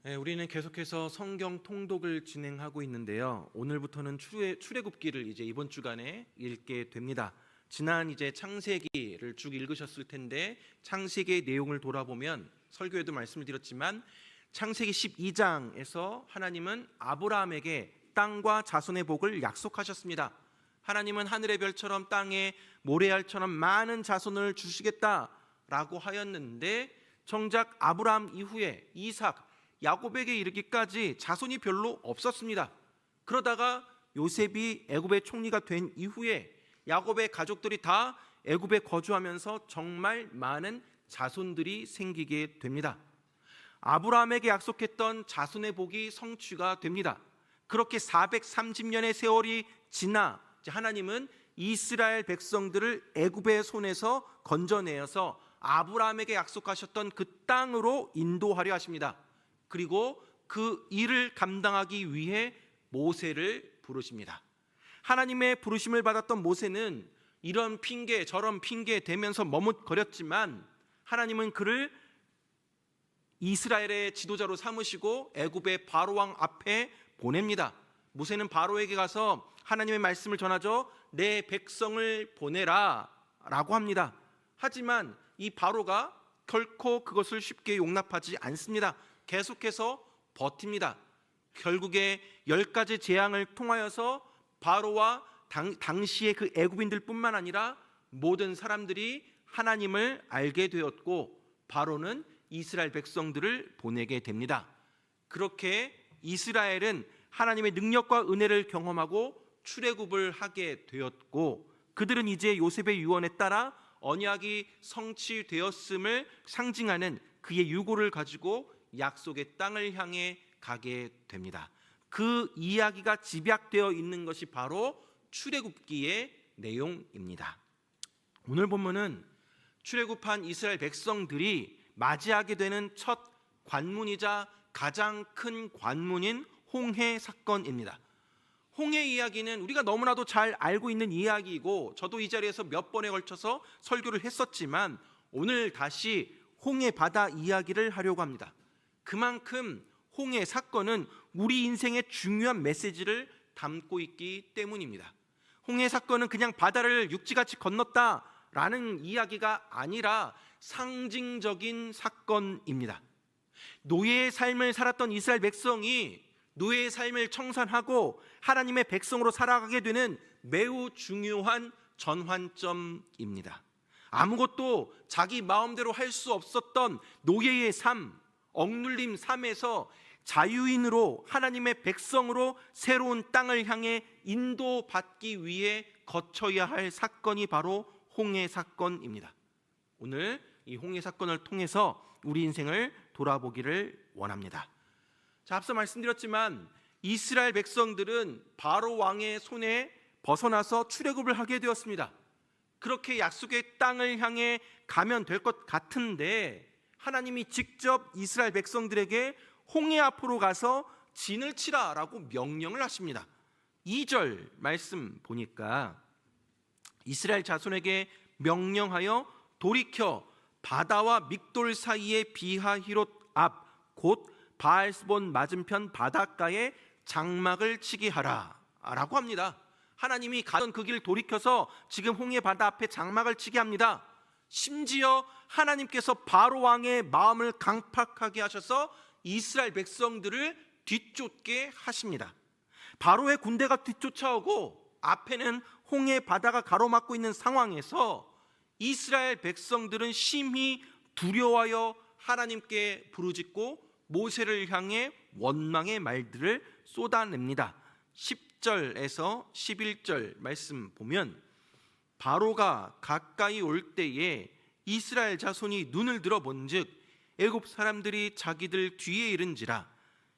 우리는 계속해서 성경 통독을 진행하고 있는데요. 오늘부터는 출애굽기를 이제 이번 주간에 읽게 됩니다. 지난 이제 창세기를 쭉 읽으셨을 텐데 창세기의 내용을 돌아보면 설교에도 말씀을 드렸지만 창세기 12장에서 하나님은 아브라함에게 땅과 자손의 복을 약속하셨습니다. 하나님은 하늘의 별처럼 땅에 모래알처럼 많은 자손을 주시겠다라고 하였는데 정작 아브라함 이후에 이삭, 야곱에게 이르기까지 자손이 별로 없었습니다. 그러다가 요셉이 애굽의 총리가 된 이후에 야곱의 가족들이 다 애굽에 거주하면서 정말 많은 자손들이 생기게 됩니다. 아브라함에게 약속했던 자손의 복이 성취가 됩니다. 그렇게 430년의 세월이 지나 하나님은 이스라엘 백성들을 애굽의 손에서 건져내어서 아브라함에게 약속하셨던 그 땅으로 인도하려 하십니다. 그리고 그 일을 감당하기 위해 모세를 부르십니다. 하나님의 부르심을 받았던 모세는 이런 핑계 저런 핑계 대면서 머뭇거렸지만 하나님은 그를 이스라엘의 지도자로 삼으시고 애굽의 바로왕 앞에 보냅니다. 모세는 바로에게 가서 하나님의 말씀을 전하죠. 내 백성을 보내라 라고 합니다. 하지만 이 바로가 결코 그것을 쉽게 용납하지 않습니다. 계속해서 버팁니다. 결국에 10가지 재앙을 통하여서 바로와 당시의 그 애굽인들 뿐만 아니라 모든 사람들이 하나님을 알게 되었고 바로는 이스라엘 백성들을 보내게 됩니다. 그렇게 이스라엘은 하나님의 능력과 은혜를 경험하고 출애굽을 하게 되었고 그들은 이제 요셉의 유언에 따라 언약이 성취되었음을 상징하는 그의 유고를 가지고 약속의 땅을 향해 가게 됩니다. 그 이야기가 집약되어 있는 것이 바로 출애굽기의 내용입니다. 오늘 본문은 출애굽한 이스라엘 백성들이 맞이하게 되는 첫 관문이자 가장 큰 관문인 홍해 사건입니다. 홍해 이야기는 우리가 너무나도 잘 알고 있는 이야기이고 저도 이 자리에서 몇 번에 걸쳐서 설교를 했었지만 오늘 다시 홍해 바다 이야기를 하려고 합니다. 그만큼 홍해 사건은 우리 인생의 중요한 메시지를 담고 있기 때문입니다. 홍해 사건은 그냥 바다를 육지같이 건넜다라는 이야기가 아니라 상징적인 사건입니다. 노예의 삶을 살았던 이스라엘 백성이 노예의 삶을 청산하고 하나님의 백성으로 살아가게 되는 매우 중요한 전환점입니다. 아무것도 자기 마음대로 할 수 없었던 노예의 삶, 억눌림 삶에서 자유인으로 하나님의 백성으로 새로운 땅을 향해 인도받기 위해 거쳐야 할 사건이 바로 홍해 사건입니다. 오늘 이 홍해 사건을 통해서 우리 인생을 돌아보기를 원합니다. 자, 앞서 말씀드렸지만 이스라엘 백성들은 바로 왕의 손에 벗어나서 출애굽을 하게 되었습니다. 그렇게 약속의 땅을 향해 가면 될 것 같은데 하나님이 직접 이스라엘 백성들에게 홍해 앞으로 가서 진을 치라라고 명령을 하십니다. 2절 말씀 보니까 이스라엘 자손에게 명령하여 돌이켜 바다와 믹돌 사이의 비하히롯 앞 곧 바알스본 맞은편 바닷가에 장막을 치게 하라 라고 합니다. 하나님이 가던 그 길 돌이켜서 지금 홍해 바다 앞에 장막을 치게 합니다. 심지어 하나님께서 바로 왕의 마음을 강팍하게 하셔서 이스라엘 백성들을 뒤쫓게 하십니다. 바로의 군대가 뒤쫓아오고 앞에는 홍해 바다가 가로막고 있는 상황에서 이스라엘 백성들은 심히 두려워하여 하나님께 부르짖고 모세를 향해 원망의 말들을 쏟아냅니다. 10절에서 11절 말씀 보면 바로가 가까이 올 때에 이스라엘 자손이 눈을 들어 본즉 애굽 사람들이 자기들 뒤에 이른지라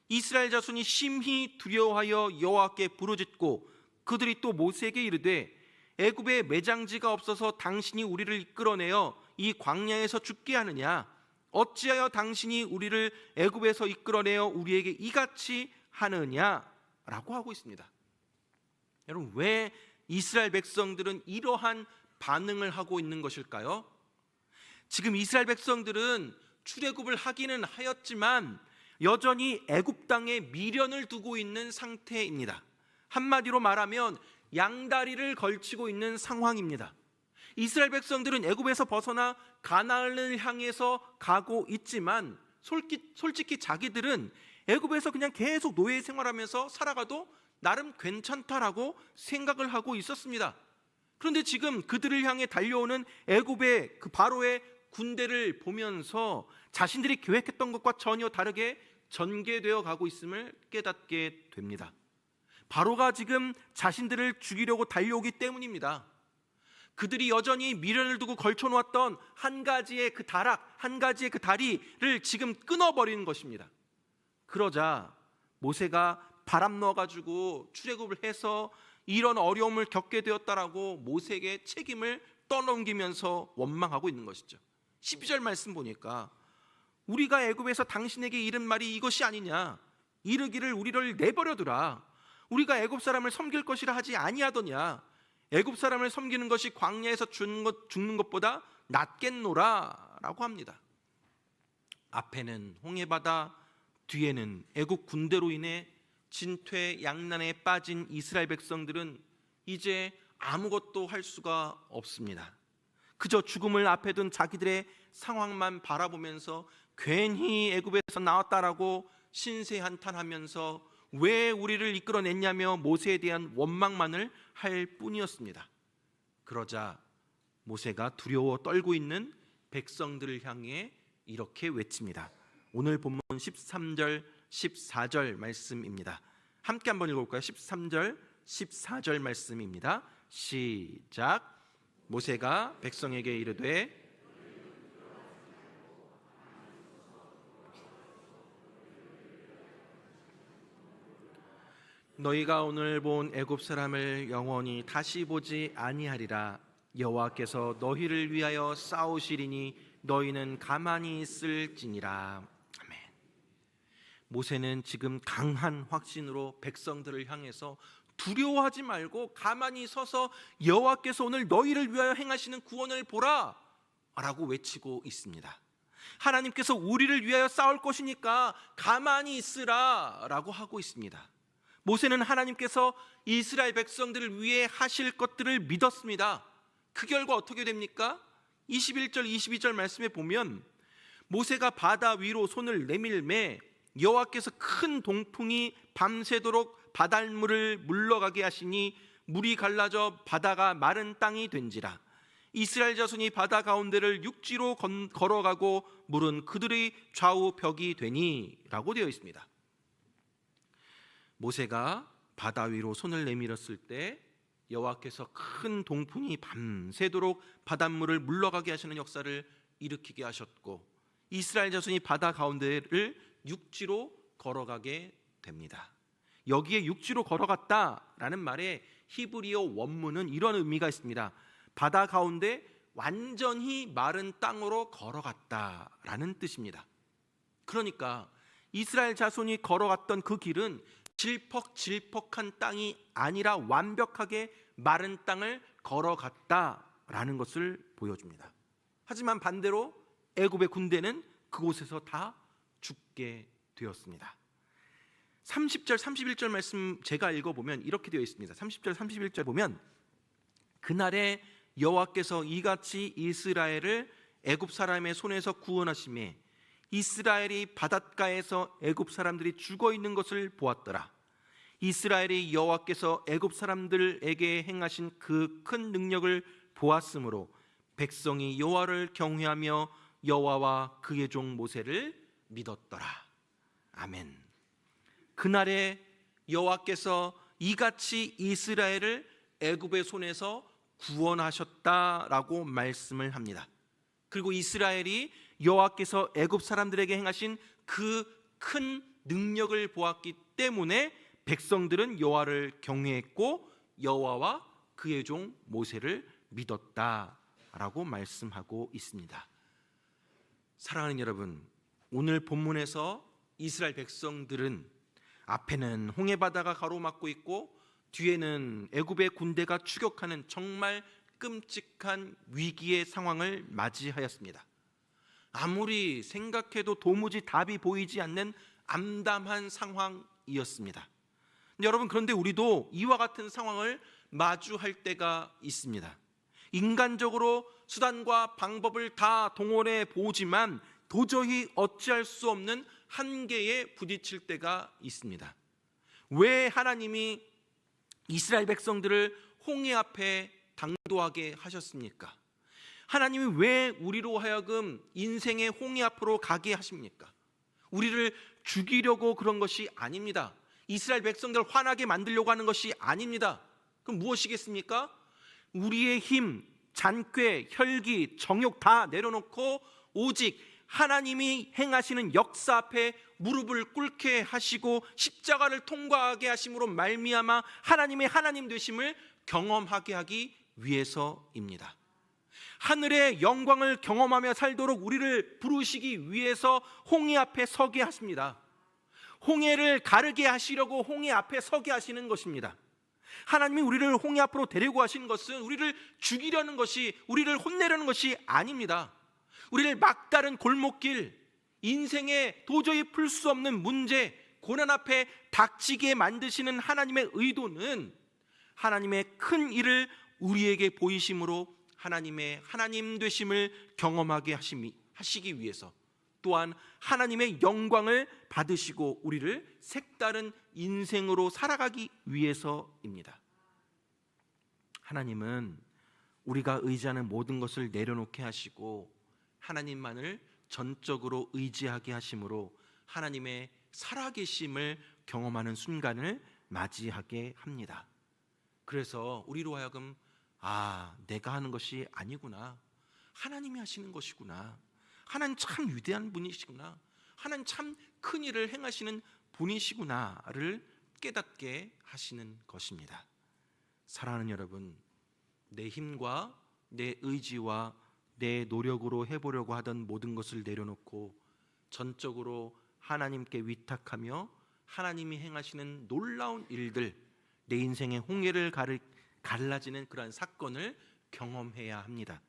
이스라엘 자손이 심히 두려워하여 여호와께 부르짖고 그들이 또 모세에게 이르되 애굽에 매장지가 없어서 당신이 우리를 이끌어내어 이 광야에서 죽게 하느냐 어찌하여 당신이 우리를 애굽에서 이끌어내어 우리에게 이같이 하느냐라고 하고 있습니다. 여러분, 왜 이스라엘 백성들은 이러한 반응을 하고 있는 것일까요? 지금 이스라엘 백성들은 출애굽을 하기는 하였지만 여전히 애굽 땅에 미련을 두고 있는 상태입니다. 한마디로 말하면 양다리를 걸치고 있는 상황입니다. 이스라엘 백성들은 애굽에서 벗어나 가나안을 향해서 가고 있지만 솔직히 자기들은 애굽에서 그냥 계속 노예 생활하면서 살아가도 나름 괜찮다라고 생각을 하고 있었습니다. 그런데 지금 그들을 향해 달려오는 애굽의 그 바로의 군대를 보면서 자신들이 계획했던 것과 전혀 다르게 전개되어 가고 있음을 깨닫게 됩니다. 바로가 지금 자신들을 죽이려고 달려오기 때문입니다. 그들이 여전히 미련을 두고 걸쳐놓았던 한 가지의 그 다락, 한 가지의 그 다리를 지금 끊어버리는 것입니다. 그러자 모세가 바람 넣어가지고 출애굽을 해서 이런 어려움을 겪게 되었다라고 모세에게 책임을 떠넘기면서 원망하고 있는 것이죠. 12절 말씀 보니까 우리가 애굽에서 당신에게 이른 말이 이것이 아니냐, 이르기를 우리를 내버려두라, 우리가 애굽 사람을 섬길 것이라 하지 아니하더냐, 애굽 사람을 섬기는 것이 광야에서 죽는 것보다 낫겠노라 라고 합니다. 앞에는 홍해바다, 뒤에는 애굽 군대로 인해 진퇴양난에 빠진 이스라엘 백성들은 이제 아무것도 할 수가 없습니다. 그저 죽음을 앞에 둔 자기들의 상황만 바라보면서 괜히 애굽에서 나왔다라고 신세한탄하면서 왜 우리를 이끌어냈냐며 모세에 대한 원망만을 할 뿐이었습니다. 그러자 모세가 두려워 떨고 있는 백성들을 향해 이렇게 외칩니다. 오늘 본문 13절 14절 말씀입니다. 함께 한번 읽어볼까요? 13절 14절 말씀입니다. 시작. 모세가 백성에게 이르되 너희가 오늘 본 애굽 사람을 영원히 다시 보지 아니하리라. 여호와께서 너희를 위하여 싸우시리니 너희는 가만히 있을지니라. 아멘. 모세는 지금 강한 확신으로 백성들을 향해서 두려워하지 말고 가만히 서서 여호와께서 오늘 너희를 위하여 행하시는 구원을 보라 라고 외치고 있습니다. 하나님께서 우리를 위하여 싸울 것이니까 가만히 있으라 라고 하고 있습니다. 모세는 하나님께서 이스라엘 백성들을 위해 하실 것들을 믿었습니다. 그 결과 어떻게 됩니까? 21절 22절 말씀에 보면 모세가 바다 위로 손을 내밀매 여호와께서 큰 동풍이 밤새도록 바닷물을 물러가게 하시니 물이 갈라져 바다가 마른 땅이 된지라. 이스라엘 자손이 바다 가운데를 육지로 걸어가고 물은 그들의 좌우 벽이 되니 라고 되어 있습니다. 모세가 바다 위로 손을 내밀었을 때 여호와께서 큰 동풍이 밤새도록 바닷물을 물러가게 하시는 역사를 일으키게 하셨고 이스라엘 자손이 바다 가운데를 육지로 걸어가게 됩니다. 여기에 육지로 걸어갔다라는 말에 히브리어 원문은 이런 의미가 있습니다. 바다 가운데 완전히 마른 땅으로 걸어갔다라는 뜻입니다. 그러니까 이스라엘 자손이 걸어갔던 그 길은 질퍽질퍽한 땅이 아니라 완벽하게 마른 땅을 걸어갔다라는 것을 보여줍니다. 하지만 반대로 애굽의 군대는 그곳에서 다 죽게 되었습니다. 30절 31절 말씀 제가 읽어보면 이렇게 되어 있습니다. 30절 31절 보면 그날에 여호와께서 이같이 이스라엘을 애굽 사람의 손에서 구원하시매 이스라엘이 바닷가에서 애굽 사람들이 죽어 있는 것을 보았더라. 이스라엘이 여호와께서 애굽 사람들에게 행하신 그 큰 능력을 보았으므로 백성이 여호와를 경외하며 여호와와 그의 종 모세를 믿었더라. 아멘. 그날에 여호와께서 이같이 이스라엘을 애굽의 손에서 구원하셨다라고 말씀을 합니다. 그리고 이스라엘이 여호와께서 애굽 사람들에게 행하신 그 큰 능력을 보았기 때문에 백성들은 여호와를 경외했고 여호와와 그의 종 모세를 믿었다라고 말씀하고 있습니다. 사랑하는 여러분, 오늘 본문에서 이스라엘 백성들은 앞에는 홍해바다가 가로막고 있고 뒤에는 애굽의 군대가 추격하는 정말 끔찍한 위기의 상황을 맞이하였습니다. 아무리 생각해도 도무지 답이 보이지 않는 암담한 상황이었습니다. 여러분, 그런데 우리도 이와 같은 상황을 마주할 때가 있습니다. 인간적으로 수단과 방법을 다 동원해 보지만 도저히 어찌할 수 없는 한계에 부딪힐 때가 있습니다. 왜 하나님이 이스라엘 백성들을 홍해 앞에 당도하게 하셨습니까? 하나님이 왜 우리로 하여금 인생의 홍해 앞으로 가게 하십니까? 우리를 죽이려고 그런 것이 아닙니다. 이스라엘 백성들을 화나게 만들려고 하는 것이 아닙니다. 그럼 무엇이겠습니까? 우리의 힘, 잔꾀, 혈기, 정욕 다 내려놓고 오직 하나님이 행하시는 역사 앞에 무릎을 꿇게 하시고 십자가를 통과하게 하심으로 말미암아 하나님의 하나님 되심을 경험하게 하기 위해서입니다. 하늘의 영광을 경험하며 살도록 우리를 부르시기 위해서 홍해 앞에 서게 하십니다. 홍해를 가르게 하시려고 홍해 앞에 서게 하시는 것입니다. 하나님이 우리를 홍해 앞으로 데리고 가시는 것은 우리를 죽이려는 것이, 우리를 혼내려는 것이 아닙니다. 우리를 막다른 골목길, 인생에 도저히 풀 수 없는 문제, 고난 앞에 닥치게 만드시는 하나님의 의도는 하나님의 큰 일을 우리에게 보이심으로 하나님의 하나님 되심을 경험하게 하시기 위해서, 또한 하나님의 영광을 받으시고 우리를 색다른 인생으로 살아가기 위해서입니다. 하나님은 우리가 의지하는 모든 것을 내려놓게 하시고 하나님만을 전적으로 의지하게 하심으로 하나님의 살아계심을 경험하는 순간을 맞이하게 합니다. 그래서 우리로 하여금 내가 하는 것이 아니구나, 하나님이 하시는 것이구나, 하나님 참 위대한 분이시구나, 하나님 참 큰 일을 행하시는 분이시구나를 깨닫게 하시는 것입니다. 사랑하는 여러분, 내 힘과 내 의지와 내 노력으로 해보려고 하던 모든 것을 내려놓고 전적으로 하나님께 위탁하며 하나님이 행하시는 놀라운 일들, 내 인생의 홍해를 갈라지는 그러한 사건을 경험해야 합니다.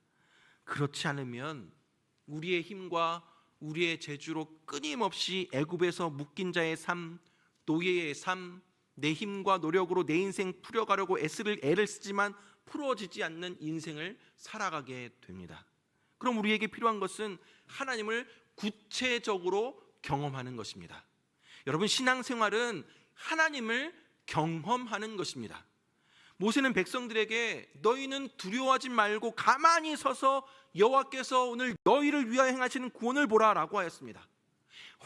그렇지 않으면 우리의 힘과 우리의 재주로 끊임없이 애굽에서 묶인 자의 삶, 노예의 삶, 내 힘과 노력으로 내 인생 풀어가려고 애를 쓰지만 풀어지지 않는 인생을 살아가게 됩니다. 그럼 우리에게 필요한 것은 하나님을 구체적으로 경험하는 것입니다. 여러분, 신앙생활은 하나님을 경험하는 것입니다. 모세는 백성들에게 너희는 두려워하지 말고 가만히 서서 여호와께서 오늘 너희를 위하여 행하시는 구원을 보라 라고 하였습니다.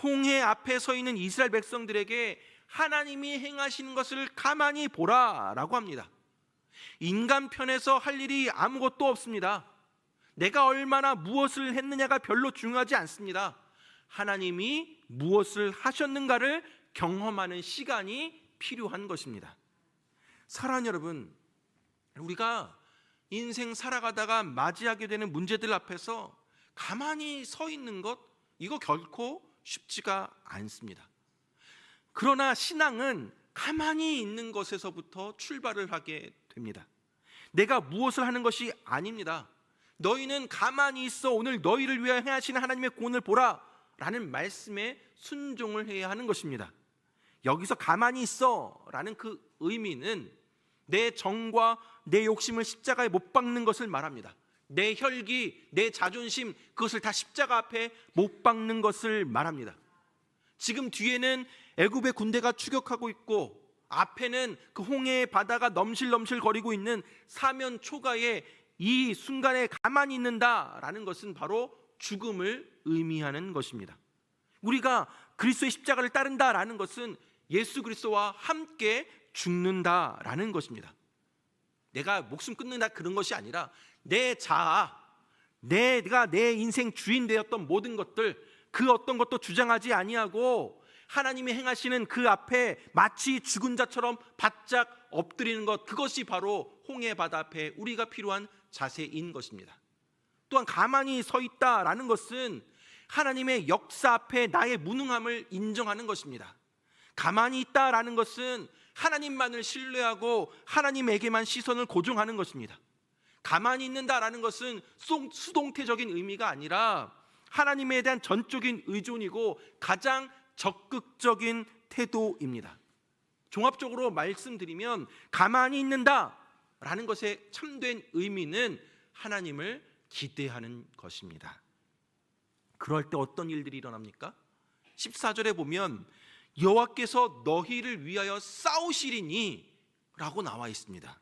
홍해 앞에 서 있는 이스라엘 백성들에게 하나님이 행하시는 것을 가만히 보라 라고 합니다. 인간 편에서 할 일이 아무것도 없습니다. 내가 얼마나 무엇을 했느냐가 별로 중요하지 않습니다. 하나님이 무엇을 하셨는가를 경험하는 시간이 필요한 것입니다. 사랑하는 여러분, 우리가 인생 살아가다가 맞이하게 되는 문제들 앞에서 가만히 서 있는 것, 이거 결코 쉽지가 않습니다. 그러나 신앙은 가만히 있는 것에서부터 출발을 하게 됩니다. 내가 무엇을 하는 것이 아닙니다. 너희는 가만히 있어 오늘 너희를 위하여 행하시는 하나님의 구원을 보라 라는 말씀에 순종을 해야 하는 것입니다. 여기서 가만히 있어 라는 그 의미는 내 정과 내 욕심을 십자가에 못 박는 것을 말합니다. 내 혈기, 내 자존심, 그것을 다 십자가 앞에 못 박는 것을 말합니다. 지금 뒤에는 애굽의 군대가 추격하고 있고 앞에는 그 홍해의 바다가 넘실넘실 거리고 있는 사면 초가에 이 순간에 가만히 있는다라는 것은 바로 죽음을 의미하는 것입니다. 우리가 그리스도의 십자가를 따른다라는 것은 예수 그리스도와 함께 죽는다라는 것입니다. 내가 목숨 끊는다 그런 것이 아니라 내 자아, 내가 내 인생 주인 되었던 모든 것들, 그 어떤 것도 주장하지 아니하고 하나님이 행하시는 그 앞에 마치 죽은 자처럼 바짝 엎드리는 것, 그것이 바로 홍해 바다 앞에 우리가 필요한 자세인 것입니다. 또한 가만히 서 있다라는 것은 하나님의 역사 앞에 나의 무능함을 인정하는 것입니다. 가만히 있다라는 것은 하나님만을 신뢰하고 하나님에게만 시선을 고정하는 것입니다. 가만히 있는다라는 것은 수동태적인 의미가 아니라 하나님에 대한 전적인 의존이고 가장 적극적인 태도입니다. 종합적으로 말씀드리면 가만히 있는다라는 것의 참된 의미는 하나님을 기대하는 것입니다. 그럴 때 어떤 일들이 일어납니까? 14절에 보면 여호와께서 너희를 위하여 싸우시리니 라고 나와 있습니다.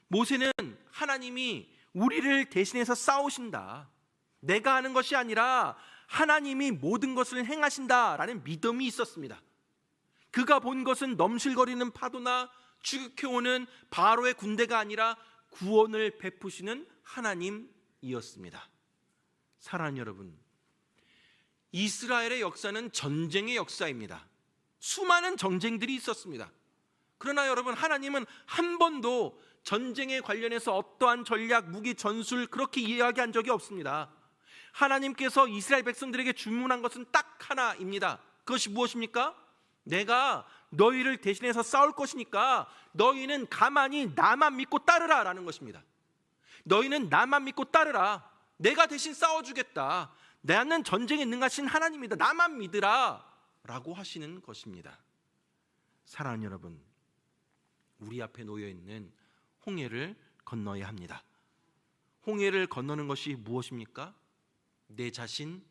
모세는 하나님이 우리를 대신해서 싸우신다, 내가 하는 것이 아니라 하나님이 모든 것을 행하신다라는 믿음이 있었습니다. 그가 본 것은 넘실거리는 파도나 추격해오는 바로의 군대가 아니라 구원을 베푸시는 하나님이었습니다. 사랑하는 여러분, 이스라엘의 역사는 전쟁의 역사입니다. 수많은 전쟁들이 있었습니다. 그러나 여러분, 하나님은 한 번도 전쟁에 관련해서 어떠한 전략, 무기, 전술 그렇게 이야기한 적이 없습니다. 하나님께서 이스라엘 백성들에게 주문한 것은 딱 하나입니다. 그것이 무엇입니까? 내가 너희를 대신해서 싸울 것이니까 너희는 가만히 나만 믿고 따르라 라는 것입니다. 너희는 나만 믿고 따르라. 내가 대신 싸워주겠다. 나는 전쟁에 능하신 하나님이다. 나만 믿으라 라고 하시는 것입니다. 사랑하는 여러분, 우리 앞에 놓여있는 홍해를 건너야 합니다. 홍해를 건너는 것이 무엇입니까? 내 자신,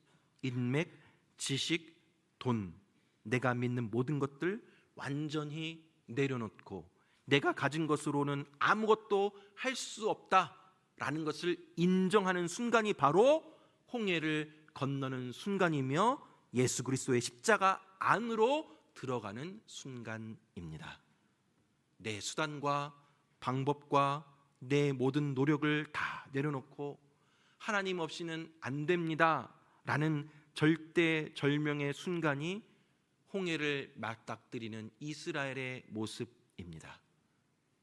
인맥, 지식, 돈, 내가 믿는 모든 것들 완전히 내려놓고 내가 가진 것으로는 아무것도 할 수 없다라는 것을 인정하는 순간이 바로 홍해를 건너는 순간이며 예수 그리스도의 십자가 안으로 들어가는 순간입니다. 내 수단과 방법과 내 모든 노력을 다 내려놓고 하나님 없이는 안 됩니다 라는 절대절명의 순간이 홍해를 맞닥뜨리는 이스라엘의 모습입니다.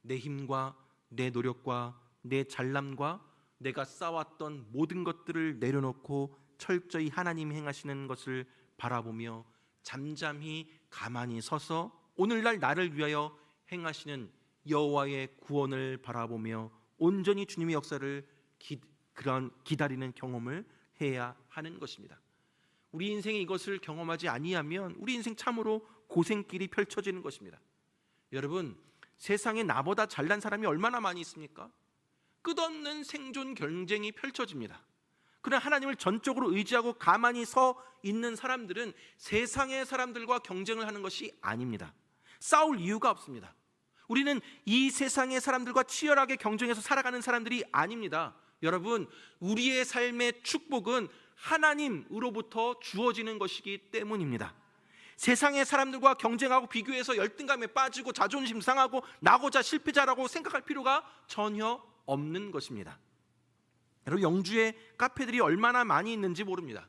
내 힘과 내 노력과 내 잘남과 내가 쌓았던 모든 것들을 내려놓고 철저히 하나님이 행하시는 것을 바라보며 잠잠히 가만히 서서 오늘날 나를 위하여 행하시는 여호와의 구원을 바라보며 온전히 주님의 역사를 기다리는 경험을 해야 하는 것입니다. 우리 인생에 이것을 경험하지 아니하면 우리 인생 참으로 고생길이 펼쳐지는 것입니다. 여러분, 세상에 나보다 잘난 사람이 얼마나 많이 있습니까? 끝없는 생존 경쟁이 펼쳐집니다. 그러나 하나님을 전적으로 의지하고 가만히 서 있는 사람들은 세상의 사람들과 경쟁을 하는 것이 아닙니다. 싸울 이유가 없습니다. 우리는 이 세상의 사람들과 치열하게 경쟁해서 살아가는 사람들이 아닙니다. 여러분, 우리의 삶의 축복은 하나님으로부터 주어지는 것이기 때문입니다. 세상의 사람들과 경쟁하고 비교해서 열등감에 빠지고 자존심 상하고 나고자 실패자라고 생각할 필요가 전혀 없는 것입니다. 여러분, 영주에 카페들이 얼마나 많이 있는지 모릅니다.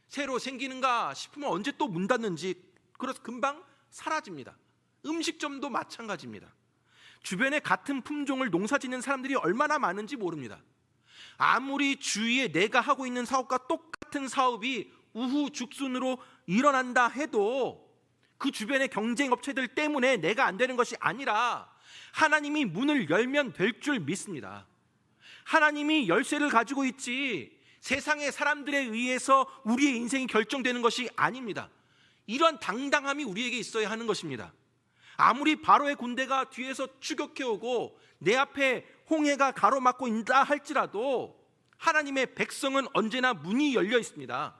새로 생기는가 싶으면 언제 또 문 닫는지, 그래서 금방 사라집니다. 음식점도 마찬가지입니다. 주변에 같은 품종을 농사짓는 사람들이 얼마나 많은지 모릅니다. 아무리 주위에 내가 하고 있는 사업과 똑같은 사업이 우후죽순으로 일어난다 해도 그 주변의 경쟁 업체들 때문에 내가 안 되는 것이 아니라 하나님이 문을 열면 될 줄 믿습니다. 하나님이 열쇠를 가지고 있지 세상의 사람들에 의해서 우리의 인생이 결정되는 것이 아닙니다. 이런 당당함이 우리에게 있어야 하는 것입니다. 아무리 바로의 군대가 뒤에서 추격해오고 내 앞에 홍해가 가로막고 있다 할지라도 하나님의 백성은 언제나 문이 열려 있습니다.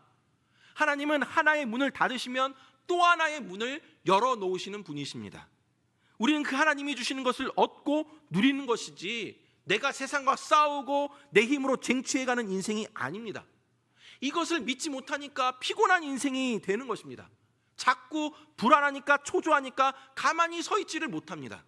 하나님은 하나의 문을 닫으시면 또 하나의 문을 열어놓으시는 분이십니다. 우리는 그 하나님이 주시는 것을 얻고 누리는 것이지 내가 세상과 싸우고 내 힘으로 쟁취해가는 인생이 아닙니다. 이것을 믿지 못하니까 피곤한 인생이 되는 것입니다. 자꾸 불안하니까 초조하니까 가만히 서 있지를 못합니다.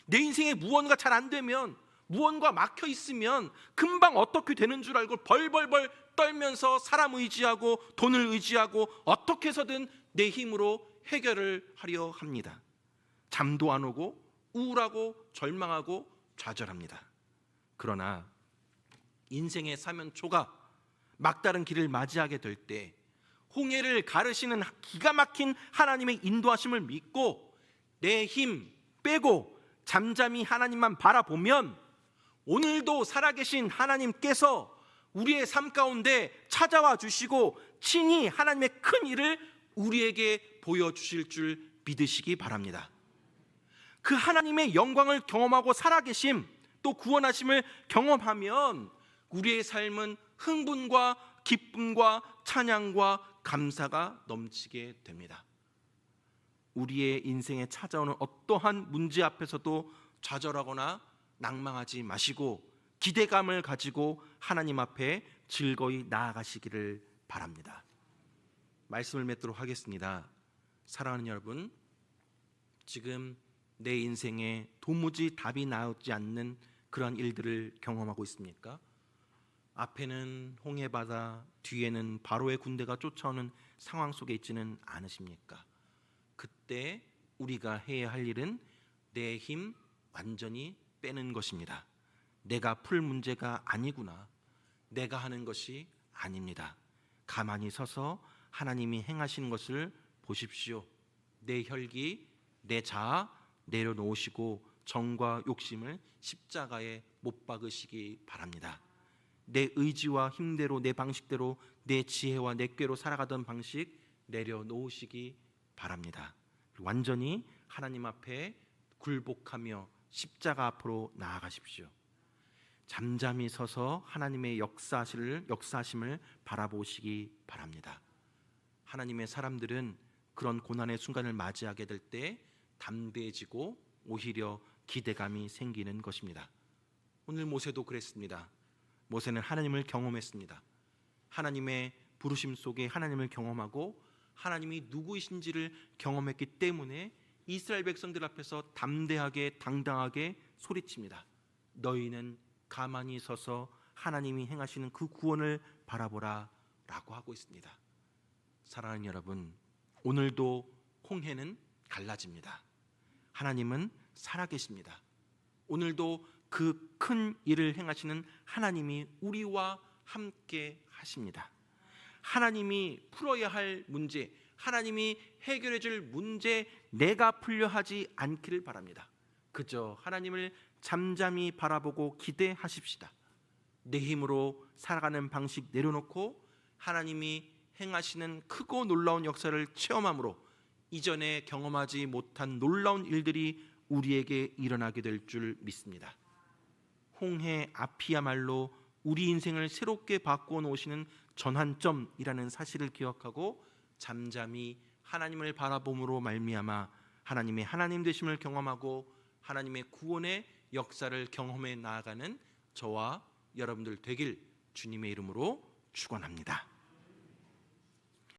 내 인생에 무언가 잘 안 되면, 무언가 막혀 있으면 금방 어떻게 되는 줄 알고 벌벌벌 떨면서 사람 의지하고 돈을 의지하고 어떻게 해서든 내 힘으로 해결을 하려 합니다. 잠도 안 오고 우울하고 절망하고 좌절합니다. 그러나 인생의 사면초가 막다른 길을 맞이하게 될 때 홍해를 가르시는 기가 막힌 하나님의 인도하심을 믿고 내 힘 빼고 잠잠히 하나님만 바라보면 오늘도 살아계신 하나님께서 우리의 삶 가운데 찾아와 주시고 친히 하나님의 큰 일을 우리에게 보여주실 줄 믿으시기 바랍니다. 그 하나님의 영광을 경험하고 살아계심, 또 구원하심을 경험하면 우리의 삶은 흥분과 기쁨과 찬양과 감사가 넘치게 됩니다. 우리의 인생에 찾아오는 어떠한 문제 앞에서도 좌절하거나 낭망하지 마시고 기대감을 가지고 하나님 앞에 즐거이 나아가시기를 바랍니다. 말씀을 맺도록 하겠습니다. 사랑하는 여러분, 지금 내 인생에 도무지 답이 나오지 않는 그런 일들을 경험하고 있습니까? 앞에는 홍해바다, 뒤에는 바로의 군대가 쫓아오는 상황 속에 있지는 않으십니까? 그때 우리가 해야 할 일은 내 힘 완전히 빼는 것입니다. 내가 풀 문제가 아니구나, 내가 하는 것이 아닙니다. 가만히 서서 하나님이 행하시는 것을 보십시오. 내 혈기, 내 자아 내려놓으시고 정과 욕심을 십자가에 못 박으시기 바랍니다. 내 의지와 힘대로, 내 방식대로, 내 지혜와 내 꾀로 살아가던 방식 내려놓으시기 바랍니다. 완전히 하나님 앞에 굴복하며 십자가 앞으로 나아가십시오. 잠잠히 서서 하나님의 역사하심을 바라보시기 바랍니다. 하나님의 사람들은 그런 고난의 순간을 맞이하게 될 때 담대해지고 오히려 기대감이 생기는 것입니다. 오늘 모세도 그랬습니다. 모세는 하나님을 경험했습니다. 하나님의 부르심 속에 하나님을 경험하고 하나님이 누구이신지를 경험했기 때문에 이스라엘 백성들 앞에서 담대하게 당당하게 소리칩니다. 너희는 가만히 서서 하나님이 행하시는 그 구원을 바라보라 라고 하고 있습니다. 사랑하는 여러분, 오늘도 홍해는 갈라집니다. 하나님은 살아계십니다. 오늘도 그 큰 일을 행하시는 하나님이 우리와 함께 하십니다. 하나님이 풀어야 할 문제, 하나님이 해결해 줄 문제 내가 풀려 하지 않기를 바랍니다. 그저 하나님을 잠잠히 바라보고 기대하십시다. 내 힘으로 살아가는 방식 내려놓고 하나님이 행하시는 크고 놀라운 역사를 체험함으로 이전에 경험하지 못한 놀라운 일들이 우리에게 일어나게 될 줄 믿습니다. 홍해 앞이야말로 우리 인생을 새롭게 바꾸어 놓으시는 전환점이라는 사실을 기억하고 잠잠히 하나님을 바라봄으로 말미암아 하나님의 하나님 되심을 경험하고 하나님의 구원의 역사를 경험해 나아가는 저와 여러분들 되길 주님의 이름으로 축원합니다.